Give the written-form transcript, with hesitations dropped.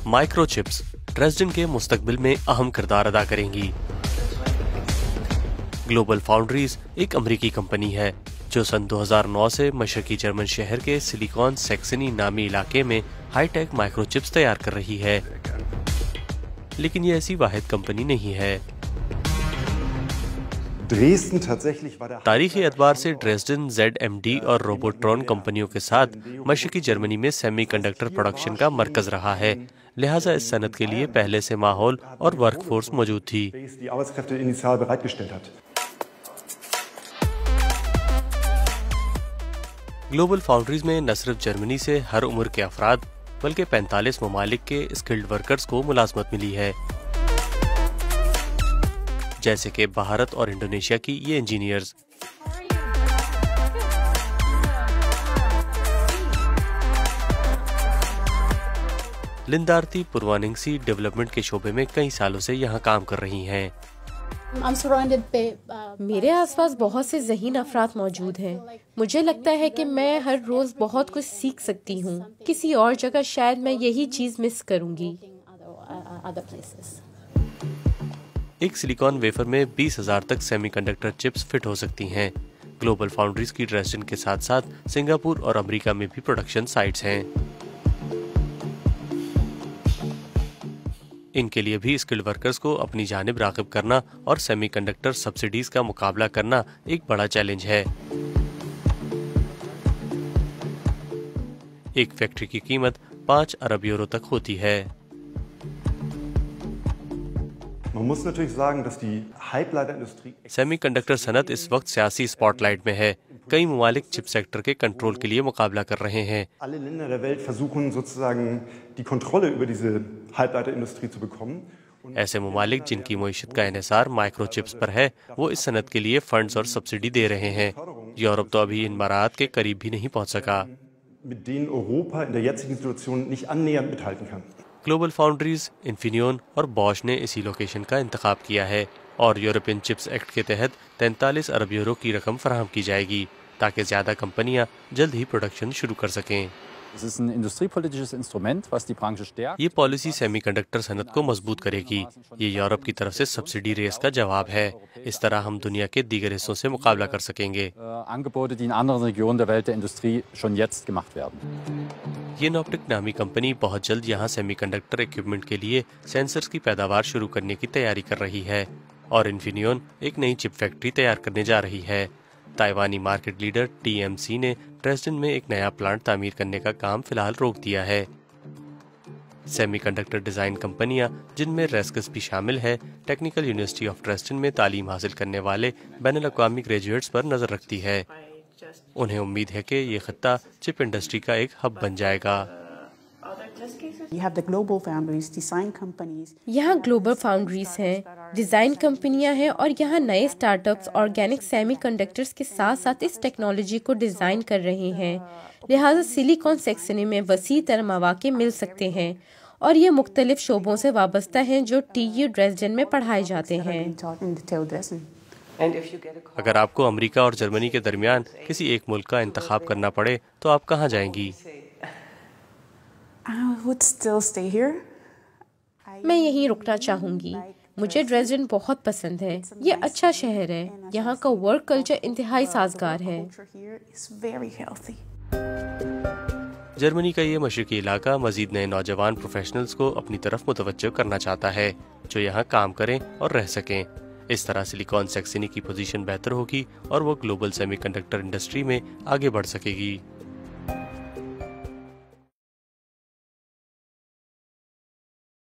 Micro chips Dresden के मुस्तकबिल में अहम किरदार अदा करेंगी। ग्लोबल फाउंड्रीज एक अमेरिकी कंपनी है जो सन 2009 से मशरकी जर्मन शहर के सिलिकॉन सैक्सनी नामी इलाके में हाईटेक माइक्रो चिप्स तैयार कर रही है। लेकिन ये ऐसी वाहिद कंपनी नहीं है। तारीखी एतबार से ड्रेसडन ZMD और रोबोट्रॉन कंपनियों के साथ मशरकी जर्मनी में सेमीकंडक्टर प्रोडक्शन का मरकज रहा है, लिहाजा इस सनत के लिए पहले से माहौल और वर्कफोर्स मौजूद थी। ग्लोबल फाउंड्रीज में न सिर्फ जर्मनी से हर उम्र के अफराद बल्कि 45 ममालिक के स्किल्ड वर्कर्स को मुलाजमत मिली है, जैसे कि भारत और इंडोनेशिया की ये इंजीनियर्स। लिंदारती पूर्वानिंगसी डेवलपमेंट के शोबे में कई सालों से यहाँ काम कर रही हैं। मेरे आसपास बहुत से ज़हीन अफराद मौजूद हैं। मुझे लगता है कि मैं हर रोज बहुत कुछ सीख सकती हूँ। किसी और जगह शायद मैं यही चीज मिस करूँगी। एक सिलिकॉन वेफर में 20,000 तक सेमीकंडक्टर चिप्स फिट हो सकती हैं। ग्लोबल फाउंड्रीज की ड्रेसडन के साथ साथ सिंगापुर और अमेरिका में भी प्रोडक्शन साइट्स हैं। इनके लिए भी स्किल्ड वर्कर्स को अपनी जानिब राग़िब करना और सेमीकंडक्टर सब्सिडीज का मुकाबला करना एक बड़ा चैलेंज है। एक फैक्ट्री की कीमत 5 अरब यूरो तक होती है। सेमीकंडक्टर सनत इस वक्त सियासी स्पॉटलाइट में है। कई ममालिक चिप सेक्टर के कंट्रोल के लिए मुकाबला कर रहे हैं। ऐसे ममालिक जिनकी मईशत का इन्हिसार माइक्रो चिप्स पर है, वो इस सनत के लिए फंड्स और सब्सिडी दे रहे हैं। यूरोप तो अभी इन मराहत के करीब भी नहीं पहुंच सका। ग्लोबल फाउंड्रीज, इन्फिनियन और बॉश ने इसी लोकेशन का इंतखाब किया है और यूरोपियन चिप्स एक्ट के तहत 43 अरब यूरो की रकम फराहम की जाएगी ताकि ज्यादा कंपनियां जल्द ही प्रोडक्शन शुरू कर सकें। ये पॉलिसी सेमीकंडक्टर सनत को मजबूत करेगी। ये यूरोप की तरफ से सब्सिडी रेस का जवाब है। इस तरह हम दुनिया के दीगर हिस्सों से मुकाबला कर सकेंगे। येनऑप्टिक नामी कंपनी बहुत जल्द यहाँ सेमीकंडक्टर इक्विपमेंट के लिए सेंसर्स की पैदावार शुरू करने की तैयारी कर रही है और इन्फिनियन एक नई चिप फैक्ट्री तैयार करने जा रही है। ताइवानी मार्केट लीडर TMC ने ड्रेसडन में एक नया प्लांट तामीर करने का काम फिलहाल रोक दिया है। सेमीकंडक्टर डिजाइन कंपनियां, जिनमें रेस्कस भी शामिल है, टेक्निकल यूनिवर्सिटी ऑफ ड्रेसडन में तालीम हासिल करने वाले बैनुल-अक़वामी ग्रेजुएट्स पर नजर रखती है। उन्हें उम्मीद है कि ये खत्ता चिप इंडस्ट्री का एक हब बन जाएगा। यहाँ ग्लोबल फाउंड्रीज हैं, डिज़ाइन कंपनियाँ हैं और यहाँ नए स्टार्टअप्स ऑर्गेनिक सेमीकंडक्टर्स के साथ साथ इस टेक्नोलॉजी को डिज़ाइन कर रहे हैं। लिहाजा सिलिकॉन सैक्सनी में वसी तर मौक़े मिल सकते हैं और ये मुख्तलिफ शोबों से वाबस्ता हैं जो TU ड्रेसडन में पढ़ाए जाते हैं। अगर आपको अमेरिका और जर्मनी के दरमियान किसी एक मुल्क का इंतखाब करना पड़े तो आप कहाँ जाएंगी? मैं यहीं रुकना चाहूँगी। मुझे ड्रेसडन बहुत पसंद है। ये अच्छा शहर है। यहाँ का वर्क कल्चर इंतहाई साजगार है। जर्मनी का ये मशरकी इलाका मजीद नए नौजवान प्रोफेशनल्स को अपनी तरफ मुतवज्जो करना चाहता है जो यहाँ काम करें और रह सकें। इस तरह सिलिकॉन सैक्सनी की पोजीशन बेहतर होगी और वो ग्लोबल सेमीकंडक्टर इंडस्ट्री में आगे बढ़ सकेगी।